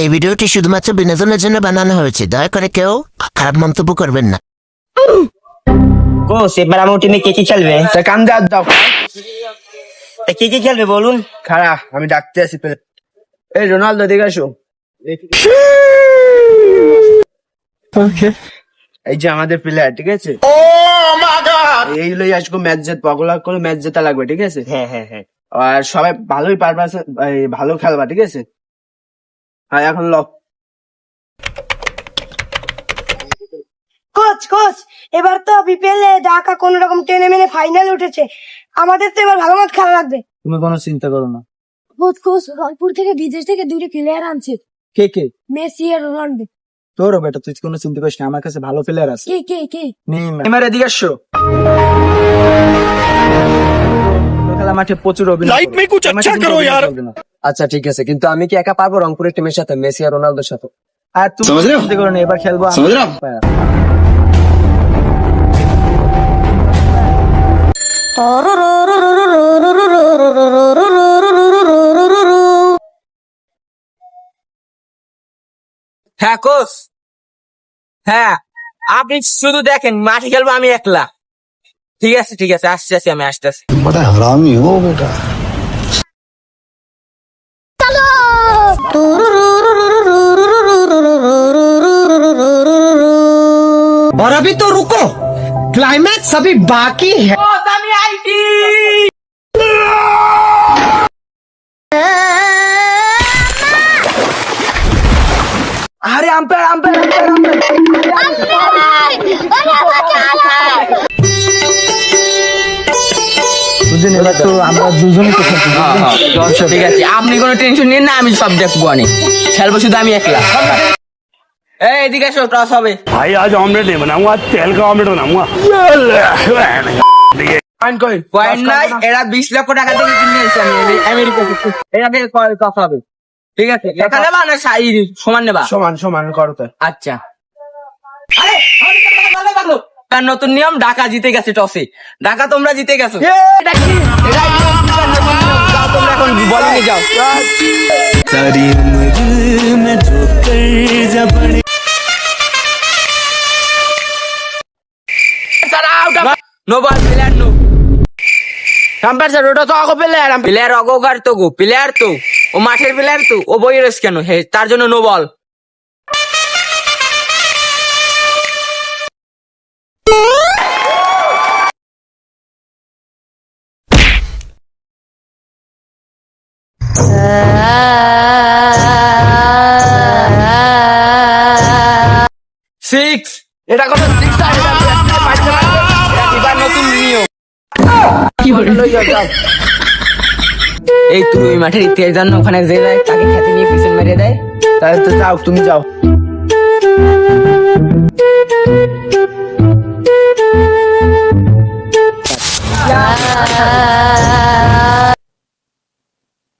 এই ভিডিওটি শুধুমাত্র বিনোদনের জন্য বানানো হয়েছে, দয়া করে কেউ খারাপ মন্তব্য করবেন না। কোচ এবার আমার টিমে কে কি খেলবে? কান দাও কে কি খেলবে বলুন? খারা আমি ডাকতে আসি প্লেয়ার। এই রোনালদো দিকে আসো। এই যে আমাদের প্লেয়ার, ঠিক আছে? এই লই আজকে ম্যাচ জেত পাগলা করে ম্যাচ জেতা লাগবে, ঠিক আছে? হ্যাঁ হ্যাঁ হ্যাঁ। আর সবাই ভালোই পারবা, ভালো খেলবা, ঠিক আছে? হ্যাঁ এখন কোচ এবার তো বিপিএল এ ঢাকা কোন রকম টেনে মেনে ফাইনাল উঠেছে, আমাদের তো এবার ভালো মত খেলা লাগবে। তুমি কোনো চিন্তা করো না। কোচ রংপুর থেকে বিদেশ থেকে দুটো প্লেয়ার আনছে, কে মেসি আর রোনাল্ডো। তোর বেটা, তুই কোনো চিন্তা করিস না, আমার কাছে ভালো প্লেয়ার আছে। কে নেইমার এদিকে আসো। খেলা মাঠে প্রচুর অভিনয়। लाइफ में कुछ अच्छा करो यार। আচ্ছা ঠিক আছে, কিন্তু আমি কি একা পারবো রংপুরের টিমের সাথে, মেসি আর রোনালদোর সাথে? আর তুমি চিন্তা করো না, এবার খেলবো হ্যাঁ কোচ, হ্যাঁ আপনি শুধু দেখেন, মাঠে খেলবো আমি একলা। ঠিক আছে আসছি আমি আসতেছি। बड़ा हरामी हो बेटा। और अभी तो रुको, क्लाइमैक्स अभी बाकी है। আরে আম্পায়ার এবার তো আমরা দুজনই তো খেলছি। ঠিক আছে, আপনি কোনো টেনশন নিন না, আমি সব দেখবো, অনেক খেলবো শুধু আমি একলা। এই এদিকে এসো, টস হবে। भाई आज ऑमलेट नहीं बनाऊंगा, आज तेल का ऑमलेट बनाऊंगा। পয়েন্ট কই? পয়েন্ট নাই, এরা 20 লক্ষ টাকা দিয়ে কিনে এসেছে আমি আমেরিকা থেকে। এটা থেকে টস হবে, ঠিক আছে? একা নেবা না সমান নেবা? সমান করো তো। আচ্ছা। আর নতুন নিয়ম, ঢাকা জিতে গেছে টসে। ঢাকা তোমরা জিতে গেছো। এটাই নতুন নিয়ম। যাও তোমরা এখন বলিংয়ে যাও। No ball, player no. Umpire sir, ওটা তো আগো প্লেয়ার অগোগার তো গো, প্লেয়ার তো ও মাঠের প্লেয়ার তো, ও বইয়ের কেন? হে, তার জন্য নো বল। সিক্স। এটা কত? 6 এবার নতুন নিয়ম। এই তুই ওই মাঠের ইতিহাস জানো, ওখানে যে যায় তাকে খেতে নিয়ে পিছন মেরে দেয়। তাহলে তো যাও, তুমি যাও।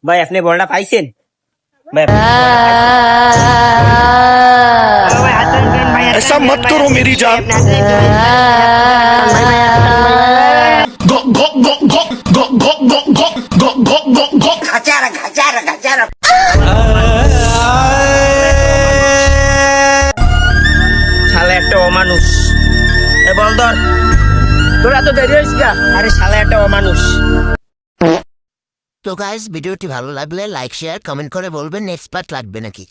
ভাই আপনি বলটা পাইছেন? ऐसा मत करो मेरी जान। गो गो गो गो गो गो गो गो गो गो गो गो ঘাচারা। শালা একটা অমানুষ। এ বল ধর। তোরা তো দেরি হয়েছিস না। আরে শালা একটা অমানুষ। তো গাইস, ভিডিওটি ভালো লাগলে লাইক শেয়ার কমেন্ট করে বলবেন নেক্সট পার্ট লাগবে নাকি।